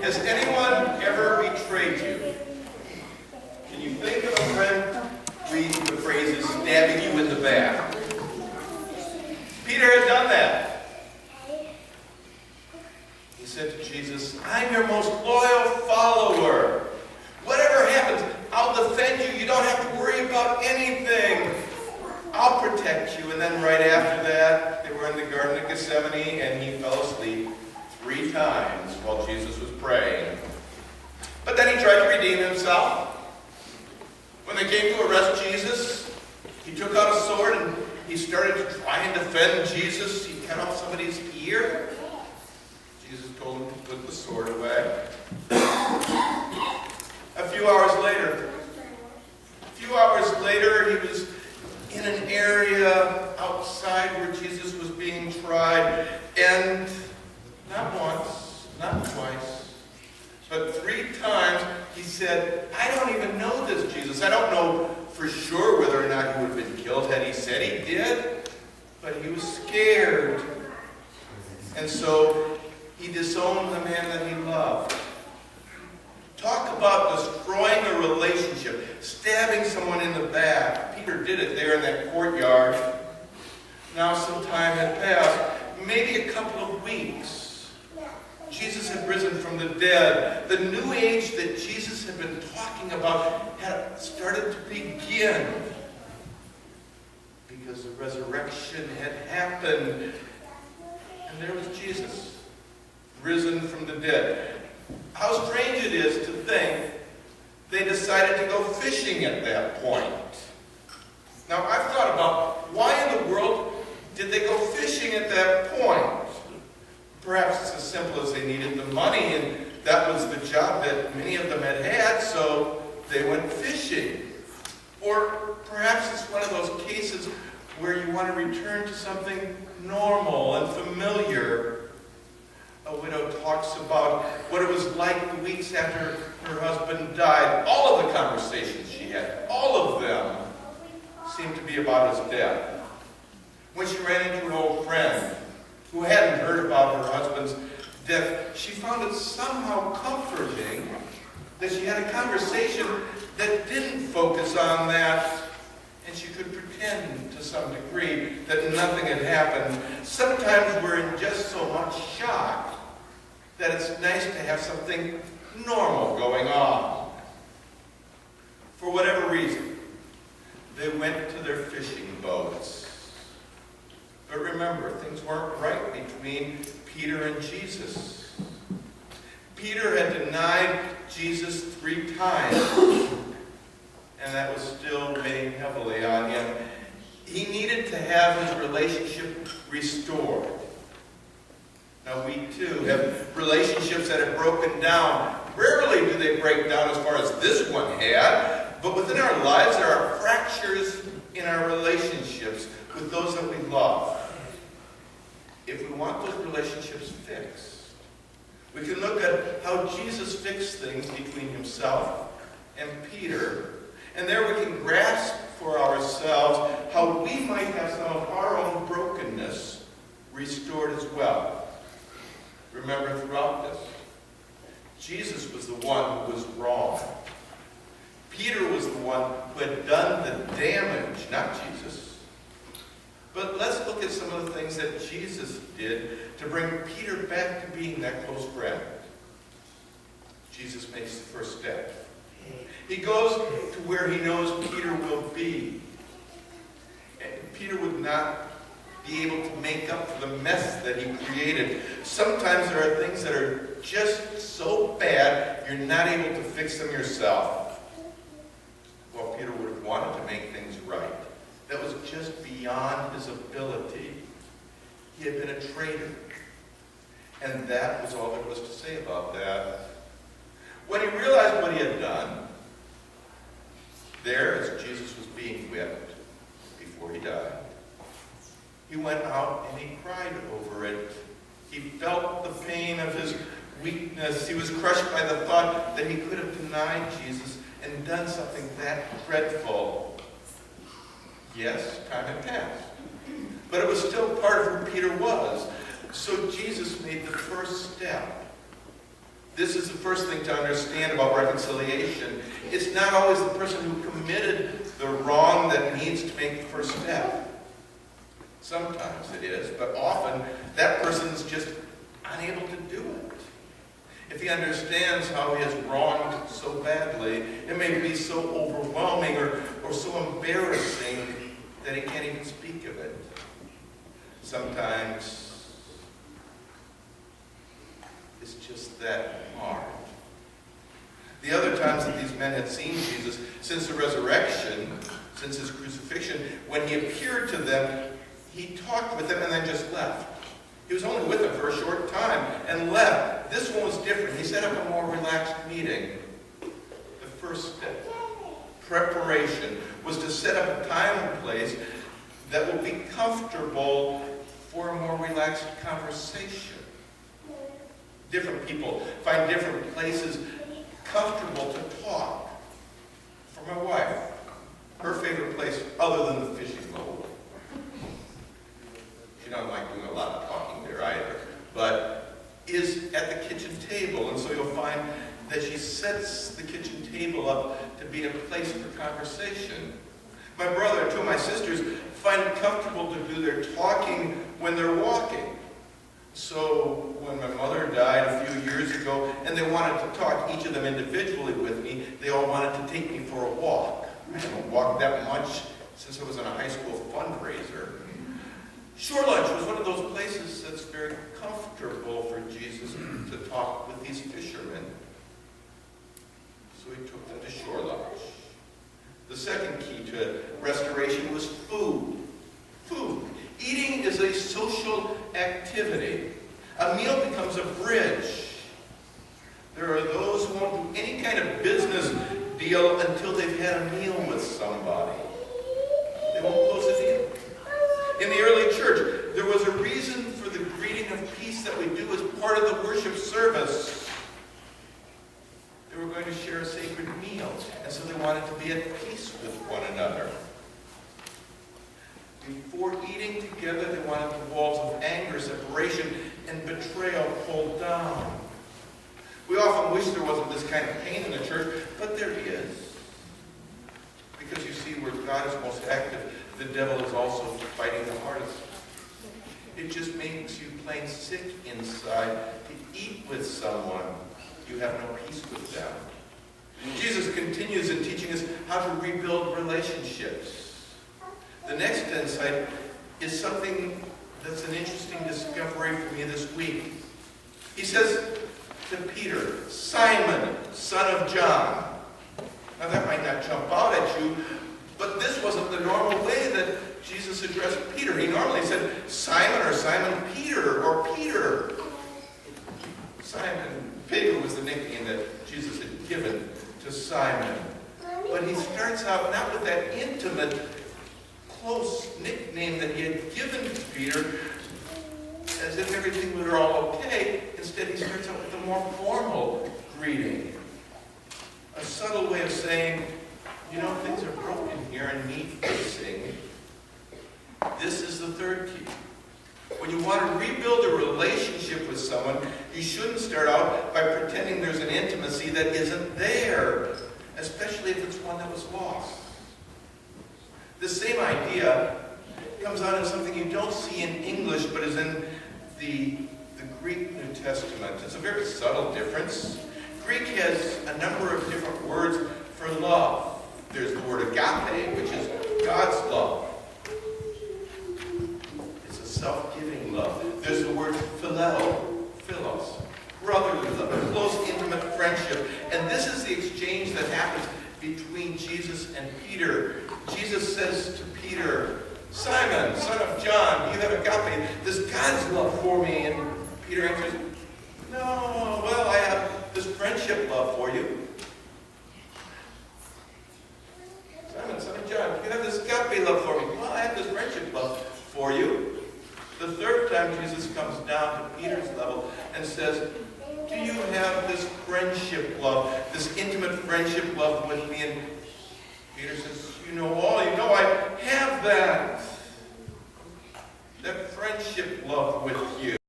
Has anyone ever betrayed you? Can you think of a friend reading the phrases stabbing you in the back? Peter had done that. He said to Jesus, I'm your most loyal follower. Whatever happens, I'll defend you. You don't have to worry about anything. I'll protect you. And then right after that, they were in the Garden of Gethsemane, and he fell asleep 3 times while Jesus was praying. But then he tried to redeem himself. When they came to arrest Jesus, he took out a sword and he started to try and defend Jesus. He cut off somebody's ear. Jesus told him to put the sword away. A few hours later, he was in an area outside where Jesus was being tried, and not once, not twice, but 3 times he said, I don't even know this Jesus. I don't know for sure whether or not he would have been killed had he said he did, but he was scared. And so he disowned the man that he loved. Talk about destroying a relationship, stabbing someone in the back. Peter did it there in that courtyard. Now some time had passed, maybe a couple of weeks. Jesus had risen from the dead. The new age that Jesus had been talking about had started to begin. Because the resurrection had happened. And there was Jesus, risen from the dead. How strange it is to think they decided to go fishing at that point. Now, I've thought about why in the world did they go fishing at that point? Perhaps it's as simple as they needed the money, and that was the job that many of them had, so they went fishing. Or perhaps it's one of those cases where you want to return to something normal and familiar. A widow talks about what it was like the weeks after her husband died. All of the conversations she had, all of them, seemed to be about his death. When she ran into an old friend who hadn't heard about her husband's death, she found it somehow comforting that she had a conversation that didn't focus on that, and she could pretend to some degree that nothing had happened. Sometimes we're in just so much shock that it's nice to have something normal going on. For whatever reason, they went to their fishing boats. But remember, things weren't right between Peter and Jesus. Peter had denied Jesus 3 times, and that was still weighing heavily on him. He needed to have his relationship restored. Now, we too have relationships that have broken down. Rarely do they break down as far as this one had, but within our lives there are fractures in our relationships with those that we love. If we want those relationships fixed, we can look at how Jesus fixed things between himself and Peter, and there we can grasp for ourselves how we might have some of our own brokenness restored as well. Remember, throughout this, Jesus was the one who was wrong. Peter was the one who had done the damage, not Jesus. But let's look at some of the things that Jesus did to bring Peter back to being that close friend. Jesus makes the first step. He goes to where he knows Peter will be. And Peter would not be able to make up for the mess that he created. Sometimes there are things that are just so bad, you're not able to fix them yourself. Well, Peter would have wanted to make things right. That was just beyond his ability. He had been a traitor. And that was all there was to say about that. When he realized what he had done, there, as Jesus was being whipped before he died, he went out and he cried over it. He felt the pain of his weakness. He was crushed by the thought that he could have denied Jesus and done something that dreadful. Yes, time had passed. But it was still part of who Peter was. So Jesus made the first step. This is the first thing to understand about reconciliation. It's not always the person who committed the wrong that needs to make the first step. Sometimes it is, but often that person's just unable to do it. If he understands how he has wronged so badly, it may be so overwhelming or so embarrassing that he can't even speak of it. Sometimes it's just that hard. The other times that these men had seen Jesus, since the resurrection, since his crucifixion, when he appeared to them, he talked with them and then just left. He was only with them for a short time and left. This one was different. He set up a more relaxed meeting. The first step, preparation, was to set up a time and place that will be comfortable for a more relaxed conversation. Different people find different places comfortable to talk. For my wife, her favorite place, other than the fishing boat, she doesn't like doing a lot of talking there either, but is at the kitchen table. And so you'll find that she sets the kitchen table up to be a place for conversation. My brother and two of my sisters find it comfortable to do their talking when they're walking. So when my mother died a few years ago and they wanted to talk, each of them individually with me, they all wanted to take me for a walk. I haven't walked that much since I was in a high school fundraiser. Shore Lunch was one of those places that's very comfortable for Jesus to talk with these fishermen. So he took them to Shore Lunch. The second key to restoration was food. Food. Eating is a social activity. A meal becomes a bridge. There are those who won't do any kind of business deal until they've had a meal with somebody. They won't close the deal. In the early church, there was a reason for the greeting of peace that we do as part of the worship service. They were going to share a sacred meal, and so they wanted to be at peace with one another. Before eating together, they wanted the walls of anger, separation, and betrayal pulled down. We often wish there wasn't this kind of pain in the church, but there is. Because you see, where God is most active, the devil is also fighting the hardest. It just makes you plain sick inside to eat with someone. You have no peace with them. Jesus continues in teaching us how to rebuild relationships. The next insight is something that's an interesting discovery for me this week. He says to Peter, Simon, son of John. Now that might not jump out at you, but this wasn't the normal way that Jesus addressed Peter. He normally said Simon or Simon Peter or Peter. Simon, Peter was the nickname that Jesus had given to Simon. But he starts out not with that intimate, close nickname that he had given to Peter, as if everything were all okay. Instead, he starts out with a more formal greeting. A subtle way of saying, you know, things are broken here and need fixing. This is the third key. When you want to rebuild a relationship with someone, you shouldn't start out by pretending there's an intimacy that isn't there, especially if it's one that was lost. The same idea comes out in something you don't see in English, but is in the Greek New Testament. It's a very subtle difference. Greek has a number of different words for love. There's the word agape, which is God's love. It's a self-giving love. There's the word phileo, philos, brotherly love, close, intimate friendship. And this is the exchange that happens between Jesus and Peter. Jesus says to Peter, Simon, son of John, you have agape, this God's love for me. And Peter answers, no, well, I have this friendship love for you. Simon, son of John, you have this agape love for me. Well, I have this friendship love for you. The third time Jesus comes down to Peter's level and says, do you have this friendship love, this intimate friendship love with me? And Peter says, you know all, you know I have that friendship love with you.